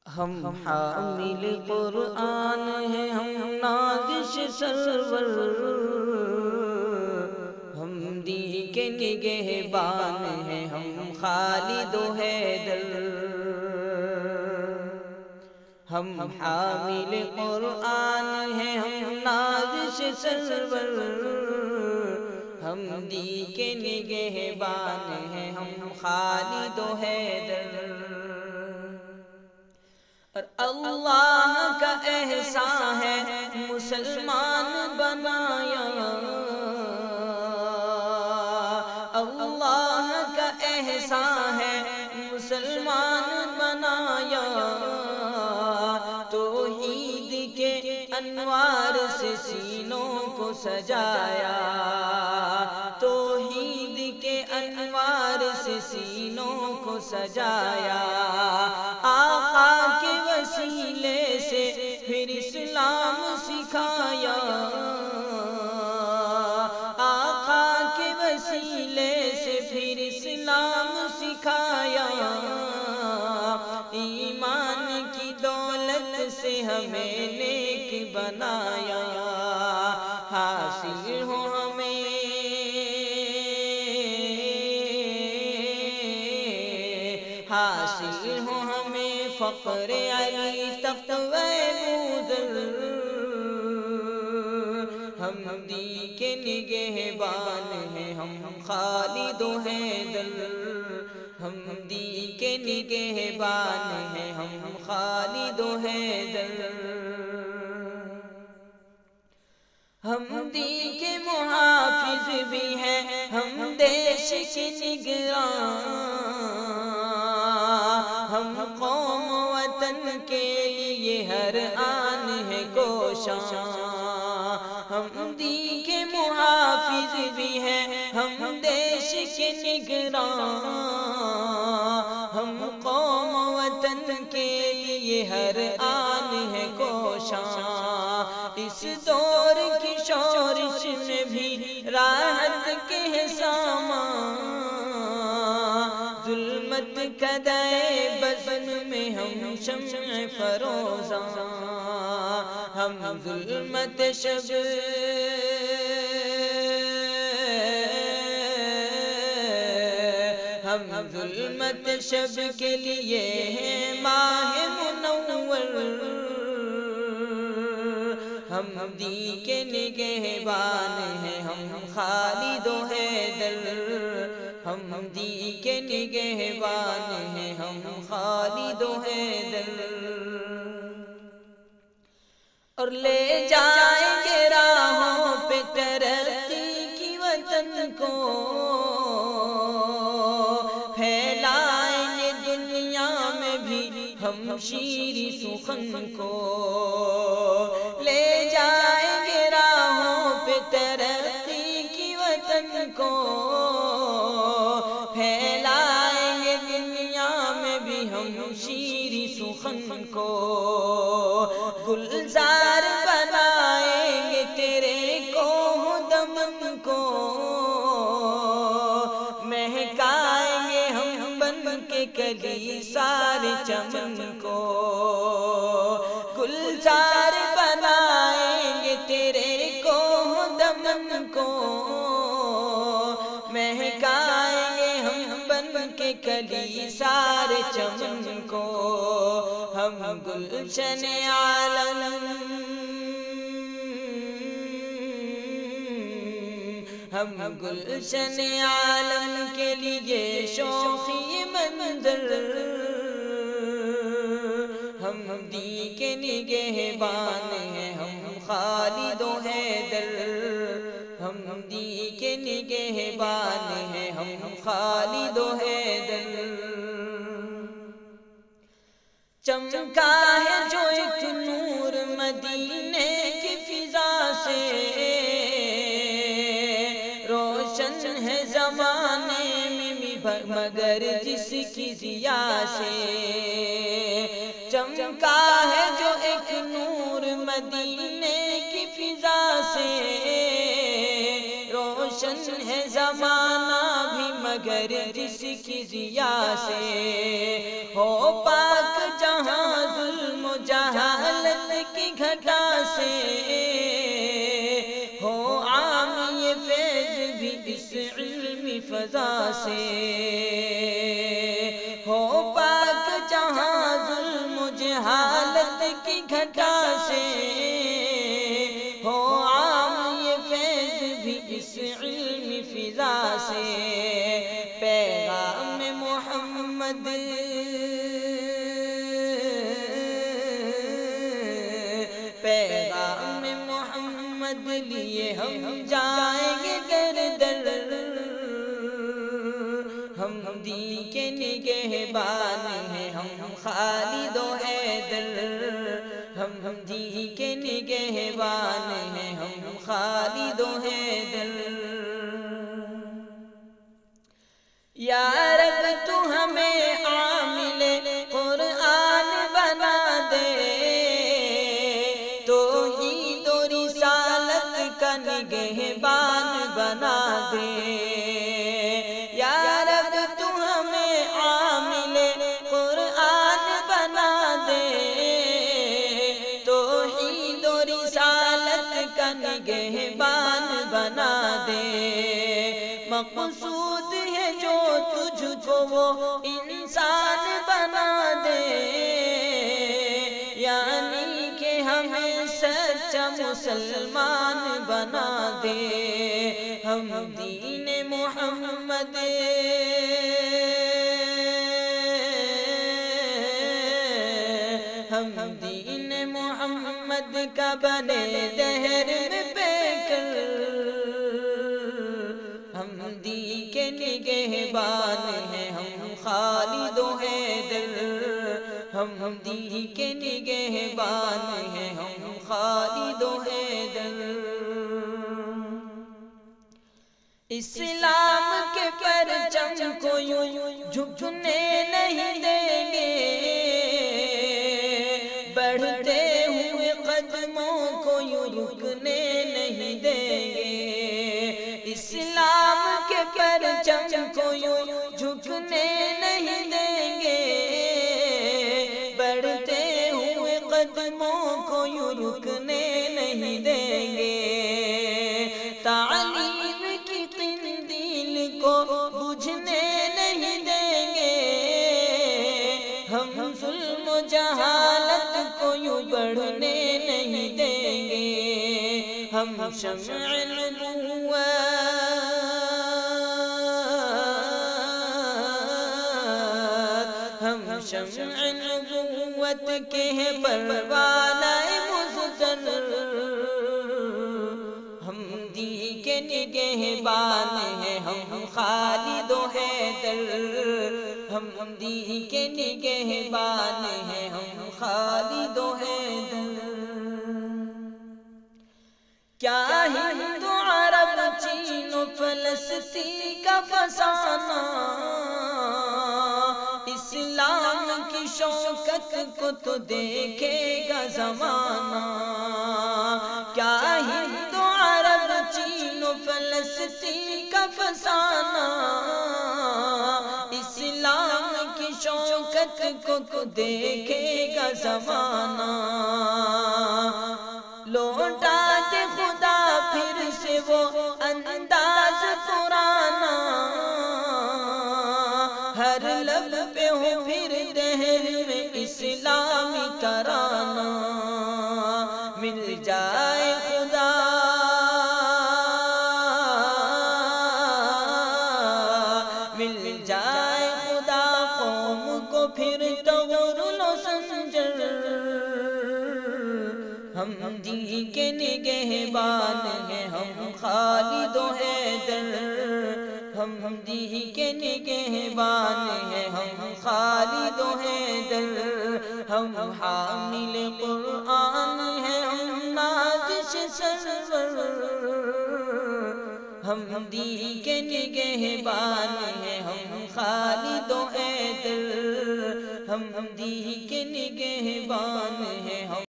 ہم حامل قرآن ہیں، ہم نازش سرور، ہم دی کے نگہبان ہیں، ہم خالد و حیدر۔ ہم حامل قرآن ہیں، ہم نازش سرور، ہم دی کے نگہبان ہیں، ہم خالد و حیدر۔ اور اللہ کا احسان ہے مسلمان بنایا، اللہ کا احسان ہے مسلمان بنایا، توحید کے انوار سے سینوں کو سجایا، توحید کے انوار سے سینوں کو سجایا، آقا کے وسیلے سے پھر اسلام سکھایا، آقا کے وسیلے سے پھر اسلام سکھایا، ایمان کی دولت سے ہمیں نیک بنایا، حاصل ہو ہمیں، حاصل ہو ہمیں فقر علی تقوی بوذر، ہم دی کے نگہبان ہیں، ہم خالد و حیدر، ہم دی کے نگہبان ہیں، ہم خالد و حیدر، ہم دی کے محافظ بھی ہیں، ہم دیش کے نگراں، ہم قوم وطن کے لیے ہر آن ہے کوشاں، ہم دی کے محافظ بھی ہیں، ہم دیش کے نگراں، ہم قوم وطن کے لیے ہر آن ہے کوشاں، اس دور کی شورش میں بھی راحت کے سامان، ظلمت کدے بزم میں ہم شمع فروزاں، ہم ظلمت شب ہم ظلمت شب کے لیے ہیں ماہ منور، ہم دی کے نگہبان ہیں، ہم خالد و حیدر، ہم دی کے نگہبان ہیں، ہم خالد و حیدر، اور لے جائیں گے راہوں پہ ترقی کی وطن کو، پھیلائیں گے دنیا میں بھی ہم شیر سخن کو، لے جائیں گے راہوں پہ ترقی کی وطن کو، پھیلائیں گے دنیا میں بھی ہم شیر سخن کو، گلزار بنائیں گے تیرے کوہ دمن کو، مہکائیں گے ہم بن کے کلی سارے چمن کو، گلزار بنائیں گے تیرے کوہ دمن کو، مہکائیں گے ہم بن کے کلی سارے چمن کو، ہم گلشن عالم، ہم گلشن عالم کے لیے شوخی منظر، ہم دی کے نگہبان ہیں، ہم خالد و حیدر، ہم دی کے نگہبان ہیں، ہم خالد و حیدر، چمکا ہے جو ایک نور مدینے کی فضا سے، روشن ہے زمانے میں بھی مگر جس کی ضیا سے، چمکا ہے جو ایک نور مدینے کی فضا سے، روشن ہے زمانہ بھی مگر جس کی ضیا سے، ہو پاک جہاں کی گھٹا سے ہو عام یہ فیض بھی اس علمی فضا سے ہو پاک جہاں ظلم و جہالت کی گھٹا سے ہو عام یہ فیض بھی اس علمی فضا سے پیغام محمد پیغام محمد لیے ہم جائیں گے در در ہم دین کے نگہبان ہیں ہم خالد و حیدر ہم دین کے نگہبان ہیں ہم خالد و حیدر یا رب تو ہمیں عامل قرآن بنا دے توحید و رسالت کا نگہبان بنا دے یا رب تو ہمیں عامل قرآن بنا دے توحید و رسالت کا نگہبان بنا دے مقصود ہے جو تجھ کو وہ انسان بنا دے یعنی کہ ہمیں سچا مسلمان بنا دے ہم دین محمد ہم دین محمد کا بنے دہر میں پیکر ہم دین کے نگہبان ہیں ہم خالد و حیدر ہم دین کے نگہبان ہیں ہم خالد و حیدر اسلام کے پرچم کو یوں جھکنے نہیں دیں گے بڑھتے ہوئے قدموں کو یوں رکنے نہیں دیں گے اسلام کے پرچم کو یوں جھکنے نہیں دیں گے بڑھتے ہوئے قدموں کو یوں رکنے نہیں دیں گے تعلیم کی قندیل کو بجھنے نہیں دیں گے ہم ظلم و جہالت کو یوں بڑھنے نہیں دیں گے ہم شمع نبوت ہم شمع نبوت کے ہیں پروانہ مزدر ہم دین کے نگہبان ہیں ہم خالد و حیدر ہم دین کے نگہبان ہیں ہم خالد و حیدر کیا ہند و عرب چین و فلسطین کا فسانہ اسلام کی شوکت کو تو دیکھے گا زمانہ کیا ہند و عرب چین و فلسطین کا فسانہ اسلام کی شوکت کو تو دیکھے گا زمانہ لوٹا دے خدا پھر سے وہ انداز پرانا ہر لب پہ ہو پھر دہر میں اسلامی ترانہ مل جائے خدا مل جائے خدا قوم کو پھر تغرل و سنجر ہم دین کے نگہبان ہیں ہم خالد و حیدر ہم دین کے نگہبان ہیں ہم خالد و حیدر ہم حامل قرآن ہیں ہم نازش سرور ہم دین کے نگہبان ہیں ہم خالد و حیدر ہم دین کے نگہبان ہیں ہم